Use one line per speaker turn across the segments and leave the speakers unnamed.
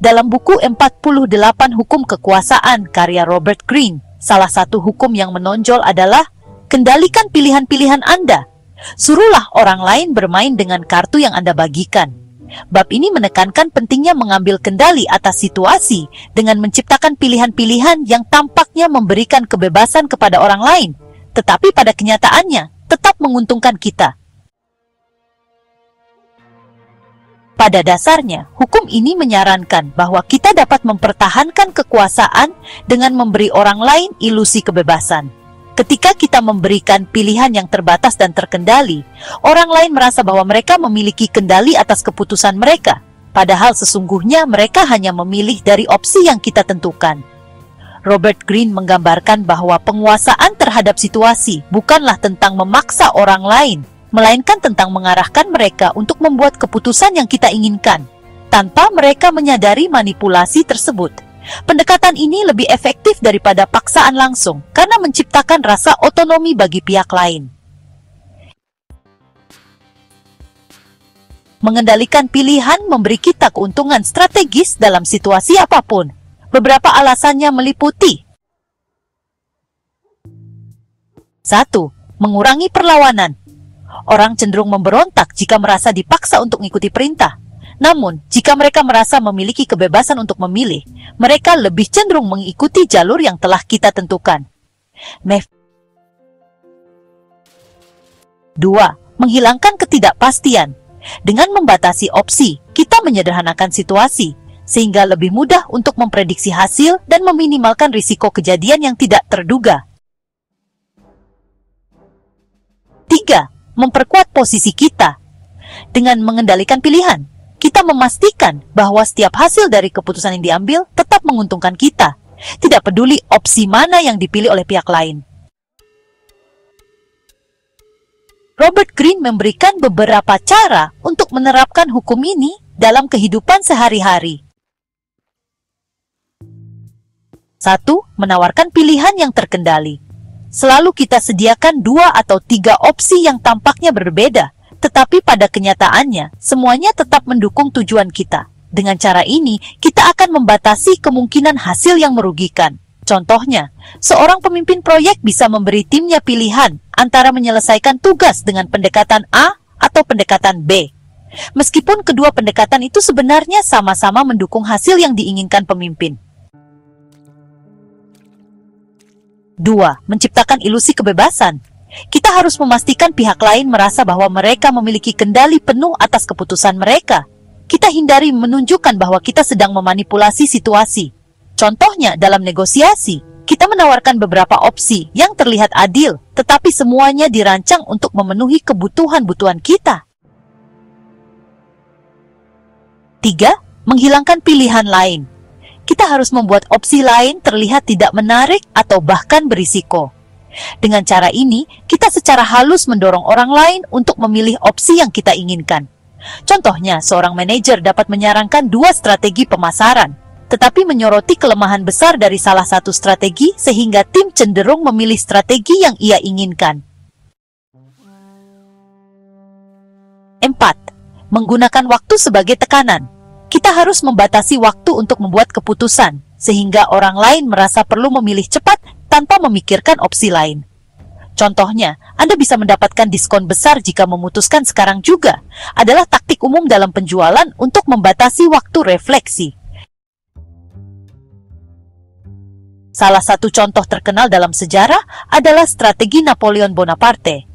Dalam buku 48 Hukum Kekuasaan karya Robert Greene, salah satu hukum yang menonjol adalah kendalikan pilihan-pilihan Anda. Suruhlah orang lain bermain dengan kartu yang Anda bagikan. Bab ini menekankan pentingnya mengambil kendali atas situasi dengan menciptakan pilihan-pilihan yang tampaknya memberikan kebebasan kepada orang lain, tetapi pada kenyataannya tetap menguntungkan kita. Pada dasarnya, hukum ini menyarankan bahwa kita dapat mempertahankan kekuasaan dengan memberi orang lain ilusi kebebasan. Ketika kita memberikan pilihan yang terbatas dan terkendali, orang lain merasa bahwa mereka memiliki kendali atas keputusan mereka, padahal sesungguhnya mereka hanya memilih dari opsi yang kita tentukan. Robert Greene menggambarkan bahwa penguasaan terhadap situasi bukanlah tentang memaksa orang lain, melainkan tentang mengarahkan mereka untuk membuat keputusan yang kita inginkan, tanpa mereka menyadari manipulasi tersebut. Pendekatan ini lebih efektif daripada paksaan langsung, karena menciptakan rasa otonomi bagi pihak lain. Mengendalikan pilihan memberi kita keuntungan strategis dalam situasi apapun. Beberapa alasannya meliputi: 1. Mengurangi perlawanan. Orang cenderung memberontak jika merasa dipaksa untuk mengikuti perintah. Namun, jika mereka merasa memiliki kebebasan untuk memilih, mereka lebih cenderung mengikuti jalur yang telah kita tentukan. 2. Menghilangkan ketidakpastian. Dengan membatasi opsi, kita menyederhanakan situasi, sehingga lebih mudah untuk memprediksi hasil dan meminimalkan risiko kejadian yang tidak terduga. 3. Memperkuat posisi kita. Dengan mengendalikan pilihan, kita memastikan bahwa setiap hasil dari keputusan yang diambil tetap menguntungkan kita, tidak peduli opsi mana yang dipilih oleh pihak lain. Robert Greene memberikan beberapa cara untuk menerapkan hukum ini dalam kehidupan sehari-hari. 1. Menawarkan pilihan yang terkendali. Selalu kita sediakan 2 atau 3 opsi yang tampaknya berbeda, tetapi pada kenyataannya, semuanya tetap mendukung tujuan kita. Dengan cara ini, kita akan membatasi kemungkinan hasil yang merugikan. Contohnya, seorang pemimpin proyek bisa memberi timnya pilihan antara menyelesaikan tugas dengan pendekatan A atau pendekatan B. Meskipun kedua pendekatan itu sebenarnya sama-sama mendukung hasil yang diinginkan pemimpin. 2. Menciptakan ilusi kebebasan. Kita harus memastikan pihak lain merasa bahwa mereka memiliki kendali penuh atas keputusan mereka. Kita hindari menunjukkan bahwa kita sedang memanipulasi situasi. Contohnya, dalam negosiasi, kita menawarkan beberapa opsi yang terlihat adil, tetapi semuanya dirancang untuk memenuhi kebutuhan kita. 3. Menghilangkan pilihan lain. Kita harus membuat opsi lain terlihat tidak menarik atau bahkan berisiko. Dengan cara ini, kita secara halus mendorong orang lain untuk memilih opsi yang kita inginkan. Contohnya, seorang manajer dapat menyarankan 2 strategi pemasaran, tetapi menyoroti kelemahan besar dari salah satu strategi sehingga tim cenderung memilih strategi yang ia inginkan. 4. Menggunakan waktu sebagai tekanan. Kita harus membatasi waktu untuk membuat keputusan, sehingga orang lain merasa perlu memilih cepat tanpa memikirkan opsi lain. Contohnya, Anda bisa mendapatkan diskon besar jika memutuskan sekarang juga, adalah taktik umum dalam penjualan untuk membatasi waktu refleksi. Salah satu contoh terkenal dalam sejarah adalah strategi Napoleon Bonaparte.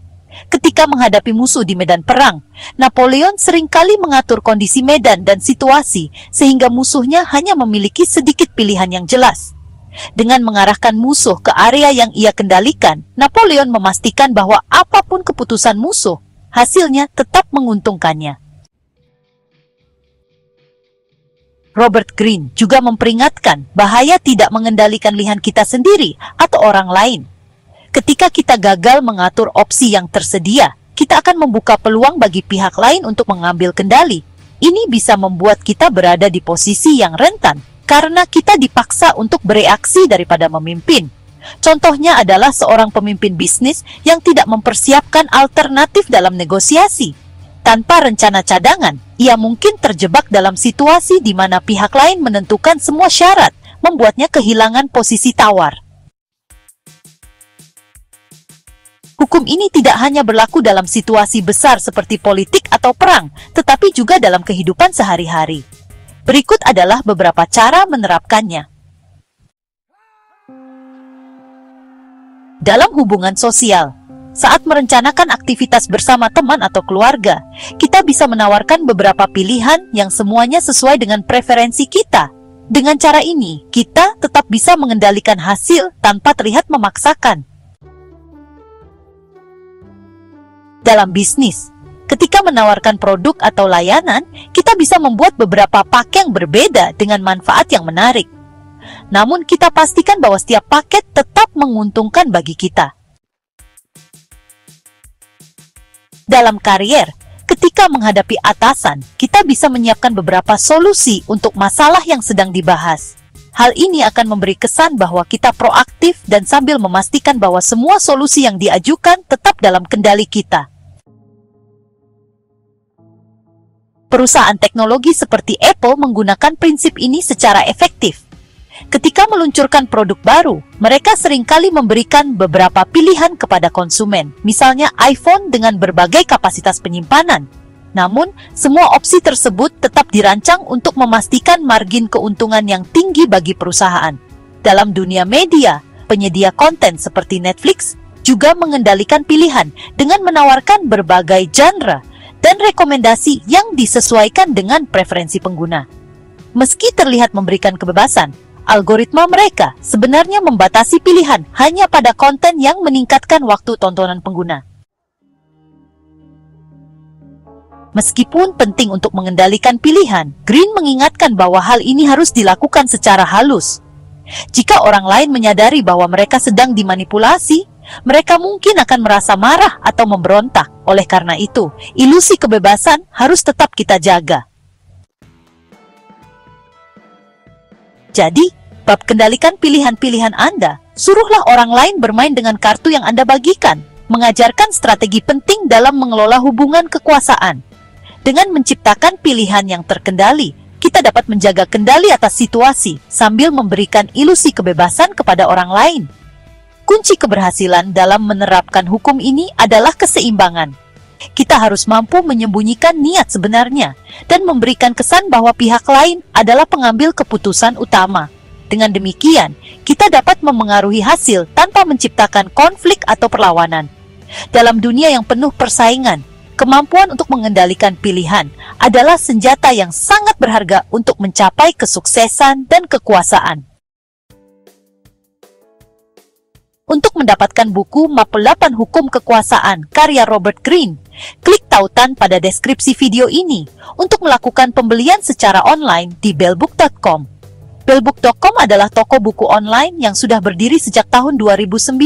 Ketika menghadapi musuh di medan perang, Napoleon seringkali mengatur kondisi medan dan situasi sehingga musuhnya hanya memiliki sedikit pilihan yang jelas. Dengan mengarahkan musuh ke area yang ia kendalikan, Napoleon memastikan bahwa apapun keputusan musuh, hasilnya tetap menguntungkannya. Robert Greene juga memperingatkan bahaya tidak mengendalikan pilihan kita sendiri atau orang lain. Ketika kita gagal mengatur opsi yang tersedia, kita akan membuka peluang bagi pihak lain untuk mengambil kendali. Ini bisa membuat kita berada di posisi yang rentan, karena kita dipaksa untuk bereaksi daripada memimpin. Contohnya adalah seorang pemimpin bisnis yang tidak mempersiapkan alternatif dalam negosiasi. Tanpa rencana cadangan, ia mungkin terjebak dalam situasi di mana pihak lain menentukan semua syarat, membuatnya kehilangan posisi tawar. Hukum ini tidak hanya berlaku dalam situasi besar seperti politik atau perang, tetapi juga dalam kehidupan sehari-hari. Berikut adalah beberapa cara menerapkannya. Dalam hubungan sosial, saat merencanakan aktivitas bersama teman atau keluarga, kita bisa menawarkan beberapa pilihan yang semuanya sesuai dengan preferensi kita. Dengan cara ini, kita tetap bisa mengendalikan hasil tanpa terlihat memaksakan. Dalam bisnis, ketika menawarkan produk atau layanan, kita bisa membuat beberapa paket yang berbeda dengan manfaat yang menarik. Namun kita pastikan bahwa setiap paket tetap menguntungkan bagi kita. Dalam karier, ketika menghadapi atasan, kita bisa menyiapkan beberapa solusi untuk masalah yang sedang dibahas. Hal ini akan memberi kesan bahwa kita proaktif dan sambil memastikan bahwa semua solusi yang diajukan tetap dalam kendali kita. Perusahaan teknologi seperti Apple menggunakan prinsip ini secara efektif. Ketika meluncurkan produk baru, mereka seringkali memberikan beberapa pilihan kepada konsumen, misalnya iPhone dengan berbagai kapasitas penyimpanan. Namun, semua opsi tersebut tetap dirancang untuk memastikan margin keuntungan yang tinggi bagi perusahaan. Dalam dunia media, penyedia konten seperti Netflix juga mengendalikan pilihan dengan menawarkan berbagai genre dan rekomendasi yang disesuaikan dengan preferensi pengguna. Meski terlihat memberikan kebebasan, algoritma mereka sebenarnya membatasi pilihan hanya pada konten yang meningkatkan waktu tontonan pengguna. Meskipun penting untuk mengendalikan pilihan, Green mengingatkan bahwa hal ini harus dilakukan secara halus. Jika orang lain menyadari bahwa mereka sedang dimanipulasi, mereka mungkin akan merasa marah atau memberontak. Oleh karena itu, ilusi kebebasan harus tetap kita jaga. Jadi, bab kendalikan pilihan-pilihan Anda, suruhlah orang lain bermain dengan kartu yang Anda bagikan, mengajarkan strategi penting dalam mengelola hubungan kekuasaan. Dengan menciptakan pilihan yang terkendali, kita dapat menjaga kendali atas situasi sambil memberikan ilusi kebebasan kepada orang lain. Kunci keberhasilan dalam menerapkan hukum ini adalah keseimbangan. Kita harus mampu menyembunyikan niat sebenarnya dan memberikan kesan bahwa pihak lain adalah pengambil keputusan utama. Dengan demikian, kita dapat memengaruhi hasil tanpa menciptakan konflik atau perlawanan. Dalam dunia yang penuh persaingan, kemampuan untuk mengendalikan pilihan adalah senjata yang sangat berharga untuk mencapai kesuksesan dan kekuasaan. Untuk mendapatkan buku Map 8 Hukum Kekuasaan karya Robert Greene, klik tautan pada deskripsi video ini untuk melakukan pembelian secara online di bellbook.com. Bellbook.com adalah toko buku online yang sudah berdiri sejak tahun 2009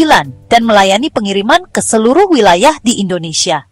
dan melayani pengiriman ke seluruh wilayah di Indonesia.